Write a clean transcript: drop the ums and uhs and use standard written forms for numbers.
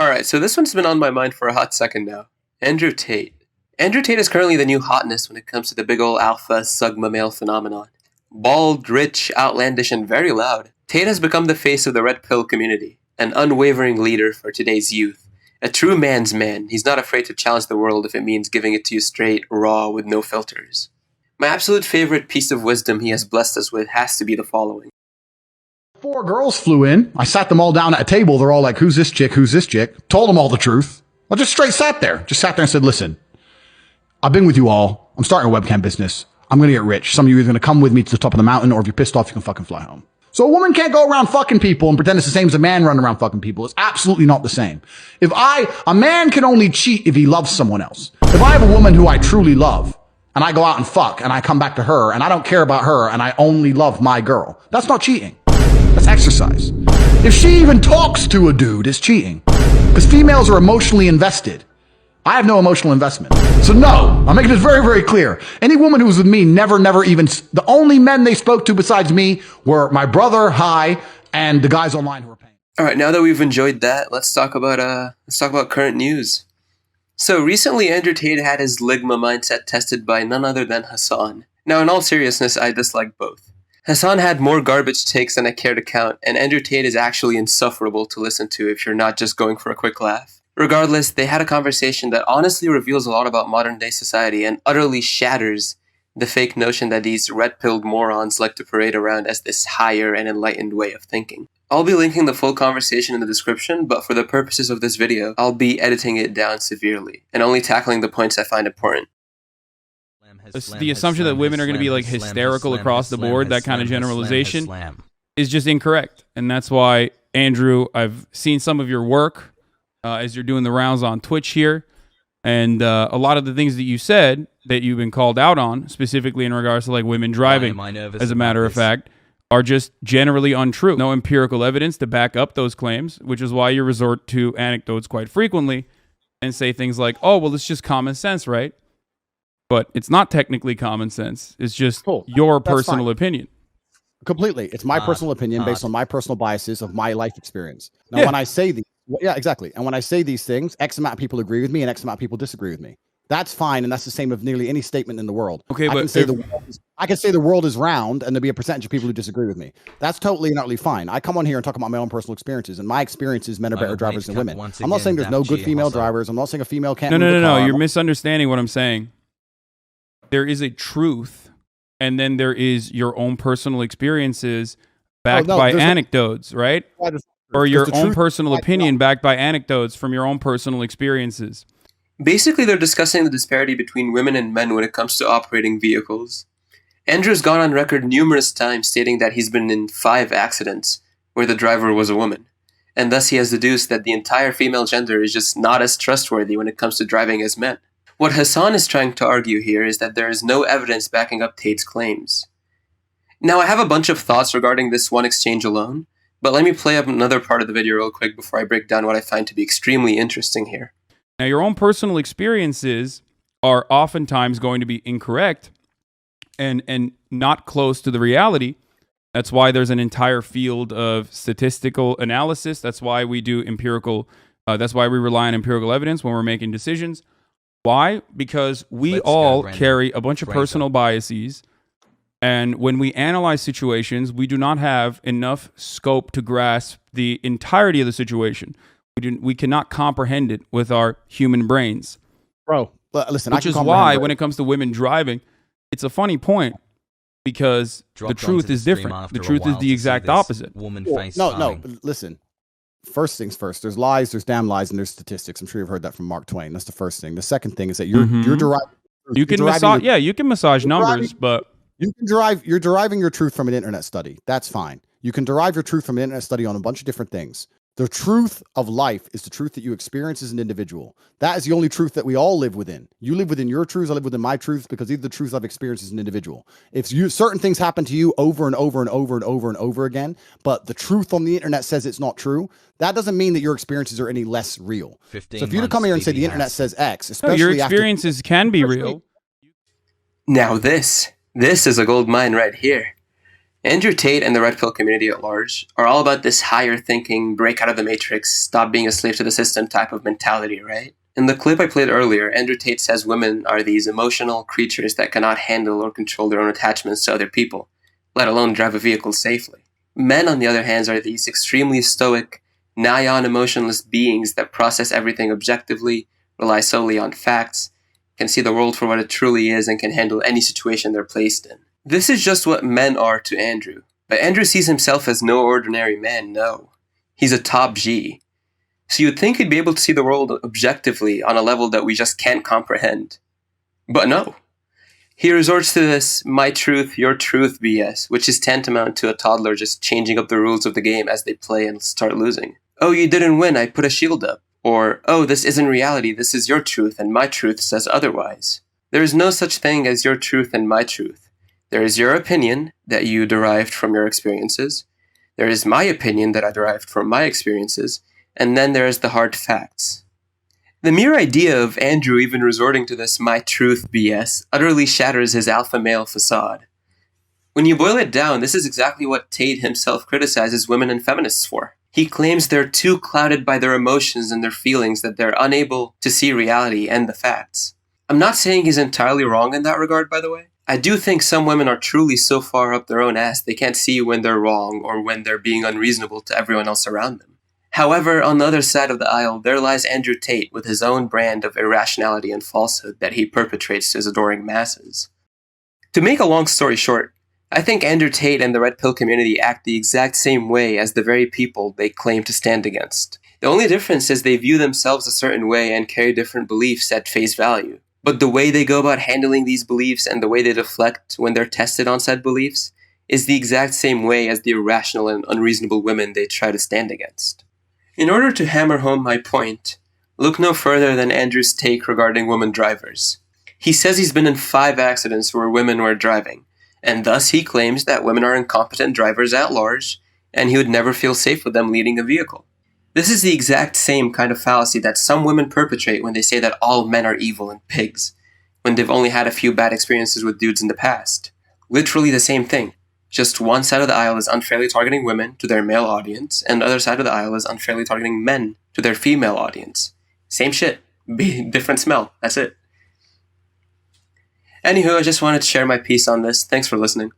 Alright, so this one's been on my mind for a hot second now. Andrew Tate. Andrew Tate is currently the new hotness when it comes to the big ol' alpha Sigma male phenomenon. Bald, rich, outlandish, and very loud, Tate has become the face of the red pill community, an unwavering leader for today's youth. A true man's man, he's not afraid to challenge the world if it means giving it to you straight, raw, with no filters. My absolute favorite piece of wisdom he has blessed us with has to be the following. 4 girls flew in. I sat them all down at a table. They're all like, who's this chick? Who's this chick? Told them all the truth. I just straight sat there. Just sat there and said, listen, I've been with you all. I'm starting a webcam business. I'm going to get rich. Some of you are either going to come with me to the top of the mountain, or if you're pissed off, you can fucking fly home. So a woman can't go around fucking people and pretend it's the same as a man running around fucking people. It's absolutely not the same. A man can only cheat if he loves someone else. If I have a woman who I truly love, and I go out and fuck, and I come back to her, and I don't care about her, and I only love my girl, that's not cheating. That's exercise. If she even talks to a dude, it's cheating. Because females are emotionally invested. I have no emotional investment. So no, I'm making this very, very clear. Any woman who was with me never even, the only men they spoke to besides me were my brother, and the guys online who were paying. Alright, now that we've enjoyed that, let's talk about current news. So recently Andrew Tate had his Ligma mindset tested by none other than Hassan. Now in all seriousness, I dislike both. Hassan had more garbage takes than I care to count, and Andrew Tate is actually insufferable to listen to if you're not just going for a quick laugh. Regardless, they had a conversation that honestly reveals a lot about modern day society and utterly shatters the fake notion that these red-pilled morons like to parade around as this higher and enlightened way of thinking. I'll be linking the full conversation in the description, but for the purposes of this video, I'll be editing it down severely, and only tackling the points I find important. The assumption that women are going to be like hysterical across the board, that kind of generalization, is just incorrect. And that's why, Andrew, I've seen some of your work as you're doing the rounds on Twitch here. And a lot of the things that you said that you've been called out on, specifically in regards to like women driving, as a matter of fact, are just generally untrue. No empirical evidence to back up those claims, which is why you resort to anecdotes quite frequently and say things like, oh, well, it's just common sense, right? But it's not technically common sense. It's just your personal opinion. Completely. It's my personal opinion based on my personal biases of my life experience. Now, when I say these, exactly. And when I say these things, X amount of people agree with me and X amount of people disagree with me. That's fine, and that's the same of nearly any statement in the world. Okay, I can say the world is round, and there'll be a percentage of people who disagree with me. That's totally and utterly fine. I come on here and talk about my own personal experiences, and my experiences, men are better drivers than women. I'm not saying there's no good female drivers. I'm not saying a female can't. No. You're misunderstanding what I'm saying. There is a truth, and then there is your own personal experiences backed by anecdotes, right? Or your own personal opinion backed by anecdotes from your own personal experiences. Basically, they're discussing the disparity between women and men when it comes to operating vehicles. Andrew's gone on record numerous times stating that he's been in 5 accidents where the driver was a woman, and thus he has deduced that the entire female gender is just not as trustworthy when it comes to driving as men. What Hassan is trying to argue here is that there is no evidence backing up Tate's claims. Now, I have a bunch of thoughts regarding this one exchange alone, but let me play up another part of the video real quick before I break down what I find to be extremely interesting here. Now, your own personal experiences are oftentimes going to be incorrect and not close to the reality. That's why there's an entire field of statistical analysis. That's why we do empirical. That's why we rely on empirical evidence when we're making decisions. Why? Because we all carry a bunch of personal biases, and when we analyze situations, we do not have enough scope to grasp the entirety of the situation. We cannot comprehend it with our human brains. Bro, listen, which is why when it comes to women driving, it's a funny point because the truth is different. The truth is the exact opposite. No, listen. First things first, there's lies, there's damn lies, and there's statistics. I'm sure you've heard that from Mark Twain. That's the first thing. The second thing is that you're deriving. You can massage numbers, but you're deriving your truth from an internet study. That's fine. You can derive your truth from an internet study on a bunch of different things. The truth of life is the truth that you experience as an individual. That is the only truth that we all live within. You live within your truths, I live within my truths, because these are the truths I've experienced as an individual. If certain things happen to you over and over and over and over and over again, but the truth on the internet says it's not true, that doesn't mean that your experiences are any less real. So if you to come here and say the internet says X, especially your experiences can be real. Now this is a gold mine right here. Andrew Tate and the Red Pill community at large are all about this higher thinking, break out of the matrix, stop being a slave to the system type of mentality, right? In the clip I played earlier, Andrew Tate says women are these emotional creatures that cannot handle or control their own attachments to other people, let alone drive a vehicle safely. Men, on the other hand, are these extremely stoic, nigh on emotionless beings that process everything objectively, rely solely on facts, can see the world for what it truly is, and can handle any situation they're placed in. This is just what men are to Andrew. But Andrew sees himself as no ordinary man, no. He's a top G. So you'd think he'd be able to see the world objectively on a level that we just can't comprehend. But no. He resorts to this my truth, your truth BS, which is tantamount to a toddler just changing up the rules of the game as they play and start losing. Oh, you didn't win, I put a shield up. Or, oh, this isn't reality, this is your truth, and my truth says otherwise. There is no such thing as your truth and my truth. There is your opinion that you derived from your experiences. There is my opinion that I derived from my experiences. And then there is the hard facts. The mere idea of Andrew even resorting to this my truth BS utterly shatters his alpha male facade. When you boil it down, this is exactly what Tate himself criticizes women and feminists for. He claims they're too clouded by their emotions and their feelings that they're unable to see reality and the facts. I'm not saying he's entirely wrong in that regard, by the way. I do think some women are truly so far up their own ass they can't see when they're wrong or when they're being unreasonable to everyone else around them. However, on the other side of the aisle, there lies Andrew Tate with his own brand of irrationality and falsehood that he perpetrates to his adoring masses. To make a long story short, I think Andrew Tate and the Red Pill community act the exact same way as the very people they claim to stand against. The only difference is they view themselves a certain way and carry different beliefs at face value. But the way they go about handling these beliefs and the way they deflect when they're tested on said beliefs is the exact same way as the irrational and unreasonable women they try to stand against. In order to hammer home my point, look no further than Andrew's take regarding women drivers. He says he's been in 5 accidents where women were driving, and thus he claims that women are incompetent drivers at large, and he would never feel safe with them leading a vehicle. This is the exact same kind of fallacy that some women perpetrate when they say that all men are evil and pigs, when they've only had a few bad experiences with dudes in the past. Literally the same thing. Just one side of the aisle is unfairly targeting women to their male audience, and the other side of the aisle is unfairly targeting men to their female audience. Same shit. Different smell. That's it. Anywho, I just wanted to share my piece on this. Thanks for listening.